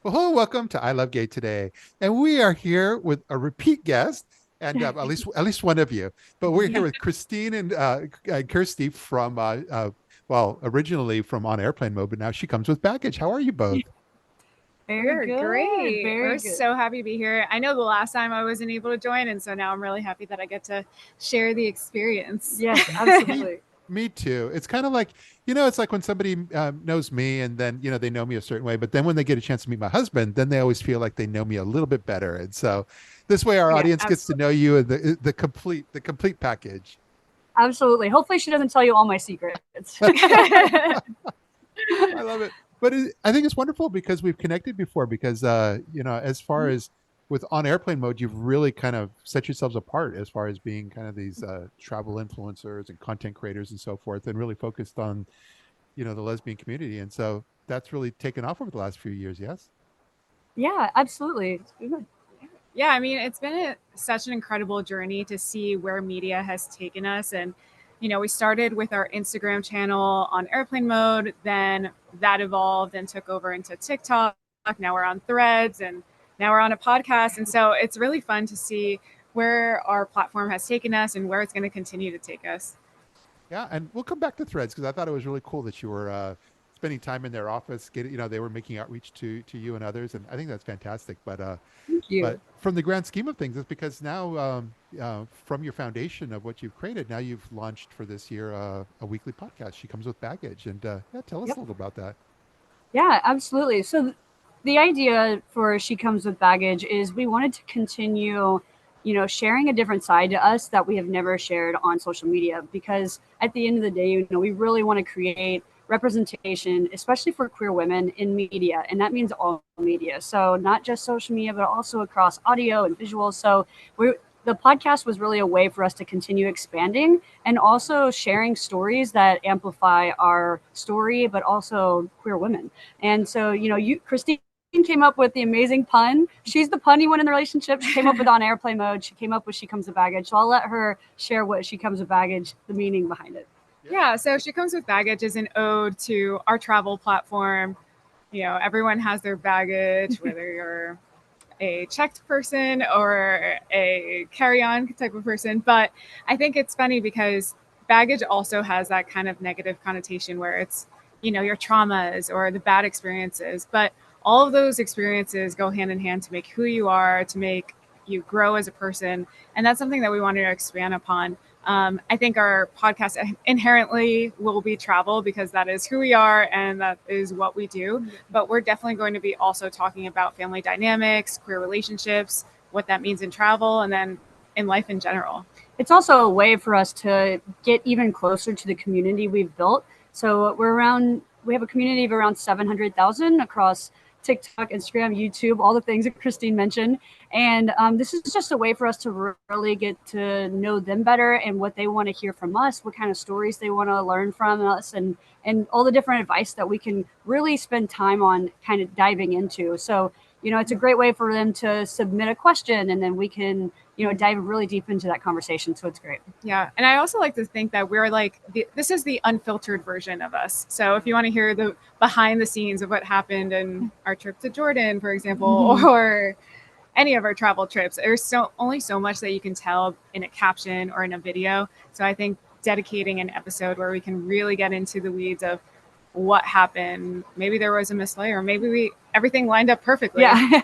Well, welcome to I Love Gay today, and we are here with a repeat guest, and at least one of you. But we're here Yeah, with Christine and Kirstie from well, originally from On Airplane Mode, but now she comes with baggage. How are you both? very We're good, great. very We're good. so happy to be here. I know the last time I wasn't able to join, and so now I'm really happy that I get to share the experience. Yes, Me, absolutely. me too. It's kind of like, it's like when somebody knows me and then, they know me a certain way, but then when they get a chance to meet my husband, then they always feel like they know me a little bit better. And so this way our Yeah, audience gets to absolutely. know you and the complete package. Absolutely. Hopefully she doesn't tell you all my secrets. I love it. But I think it's wonderful because we've connected before because, as far as with on airplane mode, you've really kind of set yourselves apart as far as being kind of these travel influencers and content creators and so forth, and really focused on, the lesbian community. And so that's really taken off over the last few years. Yes. Yeah, absolutely. Yeah, I mean, it's been such an incredible journey to see where media has taken us. And, we started with our Instagram channel on airplane mode, then that evolved and took over into TikTok. Now we're on Threads, and now we're on a podcast. And so it's really fun to see where our platform has taken us and where it's going to continue to take us. Yeah, and we'll come back to Threads because I thought it was really cool that you were spending time in their office. Getting, they were making outreach to you and others, and I think that's fantastic. Thank But you. from the grand scheme of things, it's because now, from your foundation of what you've created, now you've launched for this year a weekly podcast. She comes with baggage, and yeah, tell us Yep. a little about that. Yeah, absolutely. So the idea for She Comes with Baggage is we wanted to continue, sharing a different side to us that we have never shared on social media because at the end of the day, we really want to create representation, especially for queer women in media. And that means all media. So not just social media, but also across audio and visual. So the podcast was really a way for us to continue expanding and also sharing stories that amplify our story, but also queer women. And so, Christine came up with the amazing pun. She's the punny one in the relationship. She came up with on airplane mode. She came up with She Comes with Baggage. So I'll let her share what She Comes with Baggage, the meaning behind it. Yeah. Yeah, so She Comes with Baggage is an ode to our travel platform. Everyone has their baggage, whether you're a checked person or a carry-on type of person. But I think it's funny because baggage also has that kind of negative connotation where it's, your traumas or the bad experiences. But all of those experiences go hand in hand to make who you are, to make you grow as a person. And that's something that we wanted to expand upon. I think our podcast inherently will be travel because that is who we are and that is what we do. But we're definitely going to be also talking about family dynamics, queer relationships, what that means in travel, and then in life in general. It's also a way for us to get even closer to the community we've built. So we have a community of around 700,000 across TikTok, Instagram, YouTube, all the things that Christine mentioned. And this is just a way for us to really get to know them better and what they want to hear from us, what kind of stories they want to learn from us, and all the different advice that we can really spend time on kind of diving into. So, it's a great way for them to submit a question and then we can, dive really deep into that conversation. So it's great. Yeah. And I also like to think that we're like, this is the unfiltered version of us. So if you want to hear the behind the scenes of what happened in our trip to Jordan, for example, or any of our travel trips, there's only so much that you can tell in a caption or in a video. So I think dedicating an episode where we can really get into the weeds of what happened. Maybe there was a mislay, or maybe everything lined up perfectly. Yeah.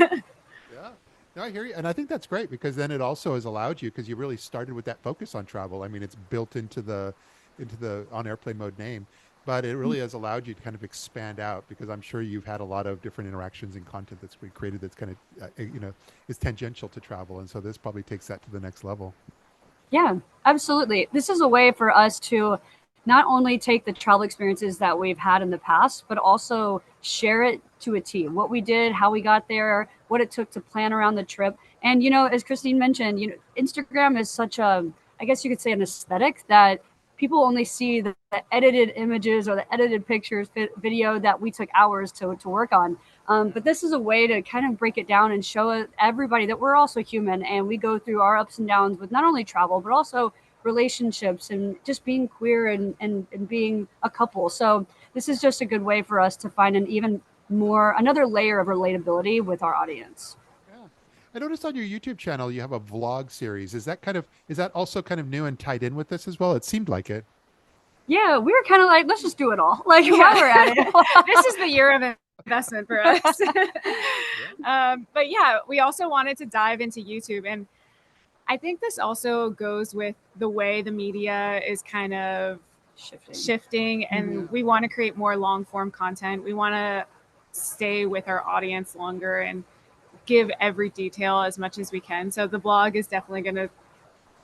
Yeah. No, I hear you. And I think that's great because then it also has allowed you because you really started with that focus on travel. I mean, it's built into the on airplane mode name, but it really has allowed you to kind of expand out because I'm sure you've had a lot of different interactions and content that's been created that's kind of is tangential to travel. And so this probably takes that to the next level. Yeah, absolutely. This is a way for us to not only take the travel experiences that we've had in the past, but also share it to a T. What we did, how we got there, what it took to plan around the trip. And, as Christine mentioned, Instagram is such a, I guess you could say, an aesthetic that people only see the edited images or the edited pictures, video that we took hours to work on. But this is a way to kind of break it down and show everybody that we're also human and we go through our ups and downs with not only travel, but also relationships and just being queer and being a couple. So this is just a good way for us to find an even another layer of relatability with our audience. Yeah. I noticed on your YouTube channel you have a vlog series. Is that also kind of new and tied in with this as well? It seemed like it. Yeah, we were kind of like, let's just do it all. Like while we're at it. This is the year of investment for us. But yeah, we also wanted to dive into YouTube. And I think this also goes with the way the media is kind of shifting and we want to create more long form content. We want to stay with our audience longer and give every detail as much as we can. So the blog is definitely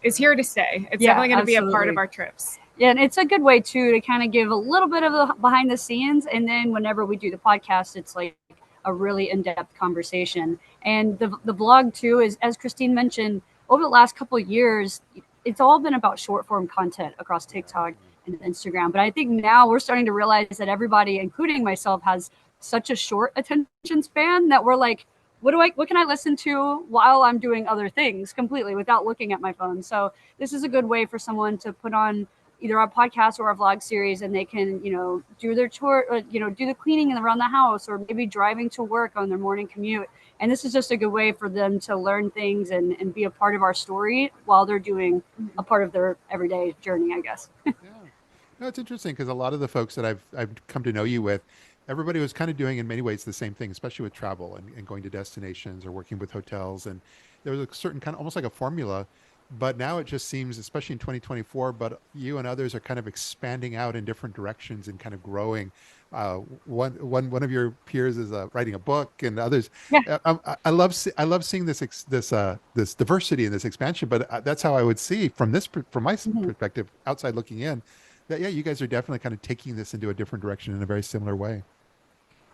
is here to stay. It's definitely going to be a part of our trips. Yeah, and it's a good way too to kind of give a little bit of the behind the scenes, and then whenever we do the podcast, it's like a really in-depth conversation. And the blog too is, as Christine mentioned, over the last couple of years, it's all been about short form content across TikTok and Instagram. But I think now we're starting to realize that everybody, including myself, has such a short attention span that we're like, what can I listen to while I'm doing other things completely without looking at my phone? So this is a good way for someone to put on either our podcast or our vlog series, and they can, do their chore, do the cleaning around the house, or maybe driving to work on their morning commute. And this is just a good way for them to learn things and be a part of our story while they're doing a part of their everyday journey, I guess. Yeah. No, it's interesting because a lot of the folks that I've come to know you with, everybody was kind of doing in many ways the same thing, especially with travel and going to destinations or working with hotels. And there was a certain kind of almost like a formula. But now it just seems, especially in 2024, but you and others are kind of expanding out in different directions and kind of growing. One of your peers is writing a book, and others. Yeah. I love seeing this diversity and this expansion. But that's how I would see from my perspective, outside looking in, that you guys are definitely kind of taking this into a different direction in a very similar way.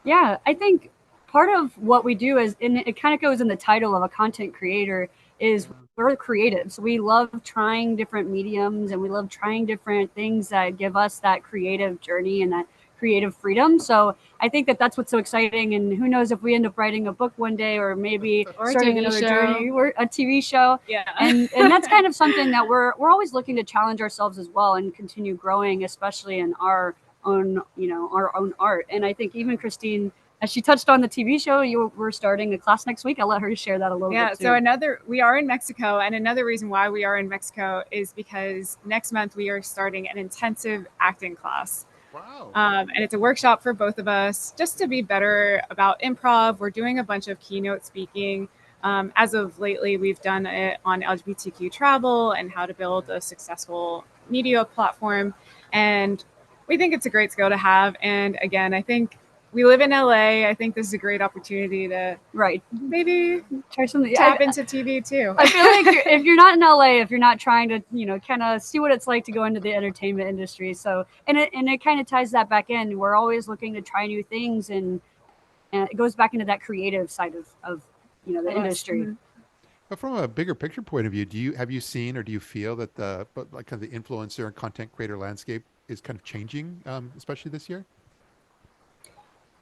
Yeah, I think part of what we do is, and it kind of goes in the title of a content creator, is we're creative. So we love trying different mediums, and we love trying different things that give us that creative journey and that creative freedom. So I think that that's what's so exciting. And who knows if we end up writing a book one day, or maybe starting another journey, or a TV show. Yeah. And that's kind of something that we're always looking to challenge ourselves as well and continue growing, especially in our own art. And I think even Christine, as she touched on the TV show, we're starting a class next week. I'll let her share that a little bit too. So we are in Mexico, and another reason why we are in Mexico is because next month we are starting an intensive acting class. Wow. And it's a workshop for both of us just to be better about improv. We're doing a bunch of keynote speaking. As of lately, we've done it on LGBTQ travel and how to build a successful media platform. And we think it's a great skill to have. And again, I think we live in LA. I think this is a great opportunity to maybe try something, tap into TV too. I feel like if you're not in LA, if you're not trying to, kind of see what it's like to go into the entertainment industry. So, and it kind of ties that back in. We're always looking to try new things, and it goes back into that creative side of the industry. Mm-hmm. But from a bigger picture point of view, have you seen, or do you feel that the influencer and content creator landscape is kind of changing, especially this year?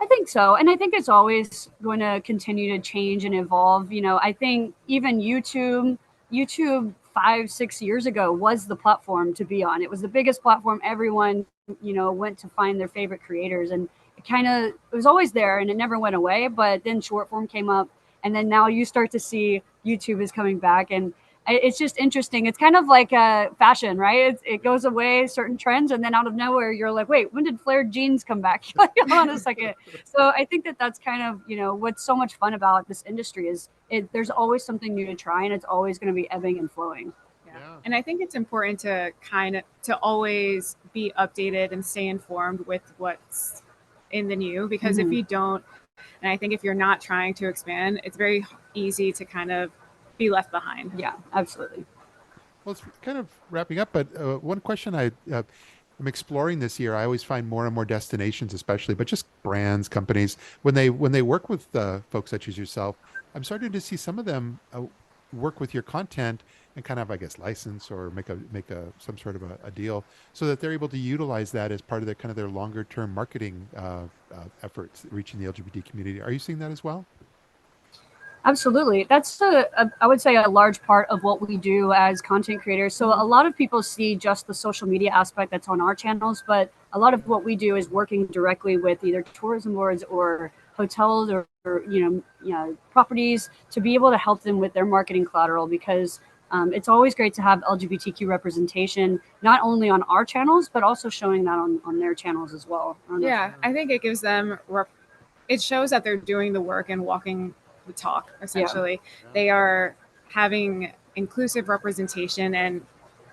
I think so. And I think it's always going to continue to change and evolve. I think even YouTube 5-6 years ago was the platform to be on. It was the biggest platform. Everyone, went to find their favorite creators, and it was always there and it never went away. But then short form came up, and then now you start to see YouTube is coming back, and it's just interesting. It's kind of like fashion, right? It goes away, certain trends, and then out of nowhere, you're like, wait, when did flared jeans come back? Hold on a second. So I think that's kind of, what's so much fun about this industry is there's always something new to try, and it's always going to be ebbing and flowing. Yeah. And I think it's important to to always be updated and stay informed with what's in the new, because if you don't, and I think if you're not trying to expand, it's very easy to kind of be left behind. Yeah, absolutely. Well, it's kind of wrapping up, but one question I'm exploring this year, I always find more and more destinations, especially, but just brands, companies, when they work with folks such as yourself, I'm starting to see some of them work with your content and kind of, I guess, license or make some sort of a deal so that they're able to utilize that as part of their longer term marketing efforts reaching the LGBT community. Are you seeing that as well? Absolutely. That's I would say a large part of what we do as content creators. So a lot of people see just the social media aspect that's on our channels, but a lot of what we do is working directly with either tourism boards or hotels or properties to be able to help them with their marketing collateral, because it's always great to have LGBTQ representation, not only on our channels, but also showing that on their channels as well. I think it gives them, it shows that they're doing the work and walking the talk, essentially. Yeah. They are having inclusive representation and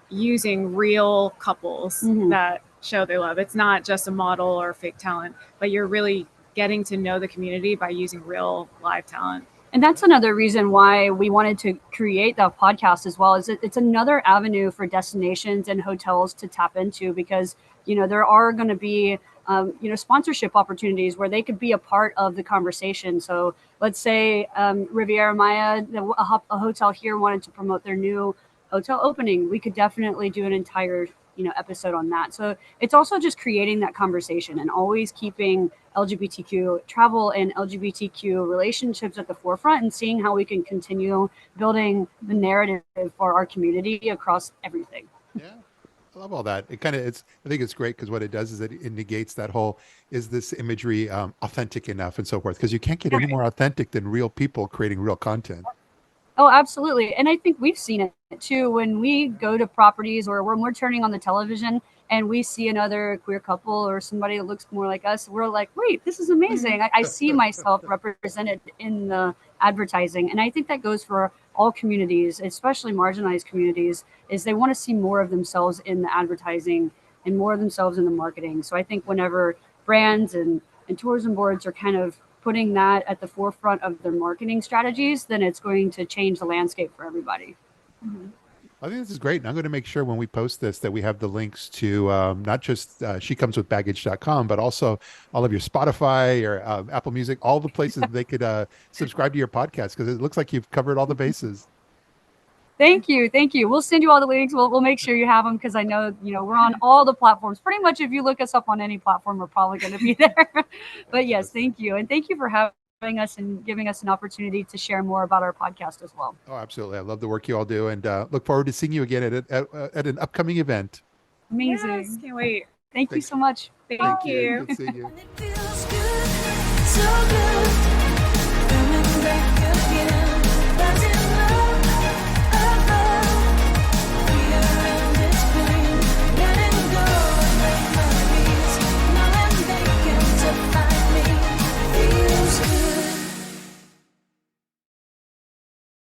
using real couples that show their love. It's not just a model or fake talent, but you're really getting to know the community by using real live talent. And that's another reason why we wanted to create that podcast as well. Is it's another avenue for destinations and hotels to tap into, because there are going to be sponsorship opportunities where they could be a part of the conversation. So let's say Riviera Maya, a hotel here, wanted to promote their new hotel opening. We could definitely do an entire episode on that. So it's also just creating that conversation and always keeping LGBTQ travel and LGBTQ relationships at the forefront, and seeing how we can continue building the narrative for our community across everything. Yeah. I love all that. I think it's great, because what it does is it negates that whole, is this imagery authentic enough and so forth, because you can't get any more authentic than real people creating real content. Oh, absolutely. And I think we've seen it too when we go to properties or when we're turning on the television and we see another queer couple or somebody that looks more like us. We're like, wait, this is amazing. I see myself represented in the advertising. And I think that goes for all communities, especially marginalized communities, is they want to see more of themselves in the advertising and more of themselves in the marketing. So I think whenever brands and tourism boards are kind of putting that at the forefront of their marketing strategies, then it's going to change the landscape for everybody. I think this is great. And I'm going to make sure when we post this that we have the links to not just shecomeswithbaggage.com, but also all of your Spotify or Apple Music, all the places they could subscribe to your podcast, because it looks like you've covered all the bases. Thank you. We'll send you all the links. We'll make sure you have them, because I know we're on all the platforms. Pretty much, if you look us up on any platform, we're probably going to be there. But yes, thank you, and thank you for having us and giving us an opportunity to share more about our podcast as well. Oh, absolutely! I love the work you all do, and look forward to seeing you again at an upcoming event. Amazing! Yes, can't wait. Thank you so much. Thank you. Good seeing you. And it feels good, so good.